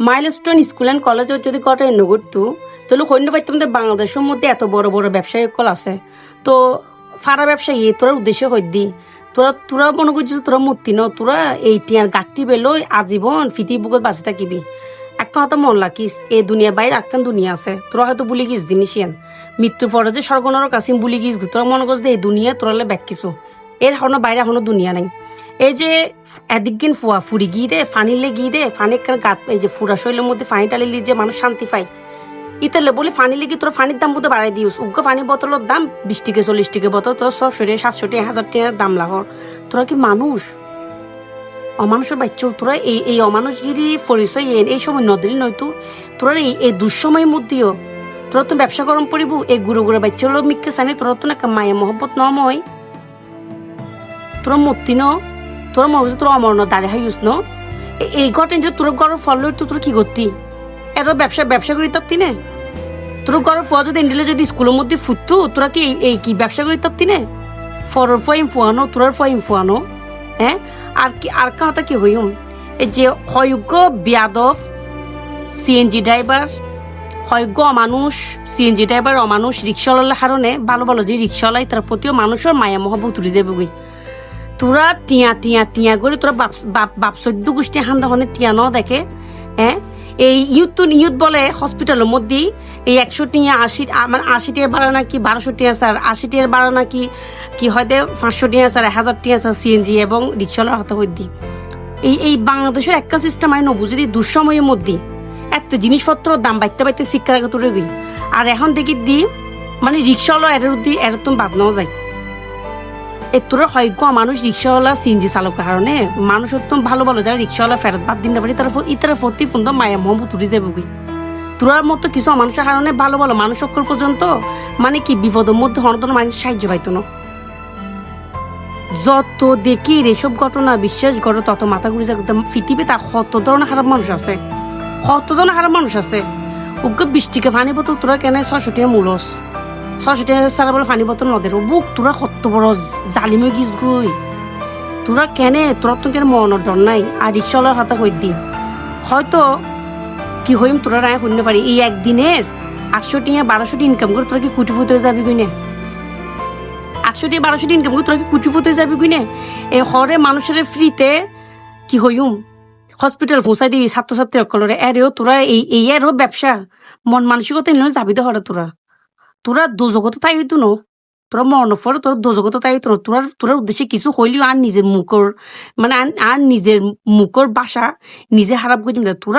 Milestone school and কলেজের যদি ঘটনা ঘটতো তাহলে হইতে পারতাম যে বাংলাদেশের মধ্যে এত বড় বড় ব্যবসায়ী কল আছে। তো ফারা ব্যবসায়ী তোরা উদ্দেশ্য হইদি তোরা তোরা মনে করছিস তোরা মূর্তি ন তোরা এই টিয়ার গাঠটি বেলো আজীবন ফিতি বুকত বাঁচে থাকিবি। একটা কথা মন রাখিস এই দুনিয়া বাইরে একখান দুনিয়া আছে, তোরা হয়তো ভুলে গিস জিনিস ইয়ান মৃত্যুর পরে যে স্বর্গনরক আসিম ভুলে গিস, তোরা মনে করছিস এই দুনিয়া তোরালে ব্যাক কিছু এর এখনো বাইরে এখনো দুনিয়া নাই। এই যে এদিকদিন ফুয়া ফুরি গিয়ে দে ফানিলে গিয়ে দে ফানি গাত এই যে ফুরা শৈলের মধ্যে ফানি টালিলে যে মানুষ শান্তি পায় ইতালে বলে ফানি লেগে তোরা ফানির দাম বোধহয় বাড়াই দিস। উগ্র পানি বোতলের দাম 20 টাকা 40 টাকা বোতল, তোরা 600 টাকা 700 টাকা 1000 টাকার দাম লাগর। তোরা কি মানুষ? অমানুষের বাচ্চা তোরা এই এই অমানুষগিরি পরিচয় এই সময় নদী নয়তো তোরা এই দুঃসময়ের মধ্যেও তোরা তো ব্যবসা গরম পড়িব। এই গুড়ো গুড়ো বাচ্চাগুলো মিক্কে চানি তোরা তো না মায়া মহব্বত নময়, তোরা মূর্তি ন তোরা মনে করছে তোরা অমর ন দাঁড়িয়ে হাই ইউস ন এই ঘটনা যে তোর ঘরের ফল তো তোর কি করতি এত ব্যবসা করি তপ্তি নে তোর ঘরের ফুয়া যদি ইন্ডিলে যদি স্কুলের মধ্যে ফুটতো তোরা কি এই কি ব্যবসা করি তপ্তি নে ফরের ফুয়াইম ফুয়ানো তোরার ফুয়াইম ফুয়ানো। হ্যাঁ আর কি আর কথা কি হইম এই যে হয়োগ্য বিয়াদব সিএনজি ড্রাইভার হয়োগ্য অমানুষ সিএনজি ড্রাইভার অমানুষ রিক্সাওয়ালার কারণে ভালো ভালো যে রিক্সাওয়ালাই তার প্রতিও মানুষের মায়া মহব্বত উঠে যাবে গই। তোরা টিয়া টিয়া টিয়া করে তোরা বাপ 14 গোষ্ঠী হান্দা হনে টিয়া ন দেখে। হ্যাঁ এই ইউথ বলে হসপিটালের মধ্যে এই 100 টিয়া 80 টাকা বাড়া নাকি 1200 টাকা স্যার 80 টাকা বাড়া নাকি কি হয় 500 টাকা স্যার 1000 টাকা স্যার সিএনজি এবং রিক্সাওয়ালার হাতে হইদি। এই বাংলাদেশের একটা সিস্টেম আই নবুঝে দিই দুঃসময়ের মধ্যে একটা জিনিসপত্র দাম বাইতে বাইতে শিক্ষার আগে তুলে গই। আর এখন দেখি দি মানে রিক্সাওয়ালা এর তুমি বাদ নেওয়া যায়। এই তোর হয়তো মানুষ রিক্সাওয়ালা সিএনজি চালকের কারণে মানুষ একদম ভালো ভালো যারা রিক্সাওয়ালা ফেরত বাদ দিন না পারি তারা ইতারা প্রতি ফোন মায়া মোহাম্মদ উঠে যাবে গই। তোরার মতো কিছু মানুষের কারণে ভালো ভালো মানুষ সকল পর্যন্ত মানে কি বিপদের মধ্যে হনতন মানুষ সাহায্য পাইতো না। যত দেখি এসব ঘটনা বিশ্বাস করো তত মাথা ঘুরে যাবে। পৃথিবী তার কত ধরনের খারাপ মানুষ আছে, কত ধরনের খারাপ মানুষ আছে। ওকে 20 টাকা পানি বোতল তোরা কেন 600 টাকা মূলস 600 টাকা সারা বলে পানি বোতল নদের বুক তোরা কত বড় জালিমে গিস গই। তোরা কেনে তোরা তো কেন মনের ডর নাই। আর রিক্সাওয়ালার হাতে হই দিন হয়তো কি হইম তোরা রায় শুনতে পারি এই একদিনের 800 টাকা 1200 টাকা ইনকাম করে তোরা কি কুটিপুত হয়ে যাবি গুইনে 800 টাকা 1200 টাকা ইনকাম করে তোরা কি কুটিপুত হয়ে যাবি গুইনে। এই হরে মানুষের ফ্রিতে কি হইম হসপিটাল পৌঁছাই দিবি ছাত্রছাত্রী সকলরে এরেও তোরা এই এরও ব্যবসা মন মানসিকতা নিলে যাবি দে হরে তোরা দোজগত তাই হইতো ন তোরা মরণ পরে তোর দোজগত তাই হইতো তোরা উদ্দেশ্যে কিছু হইলেও আর নিজের মুখর মানে আর নিজের মুখর বাসা নিজে খারাপ করে তোরা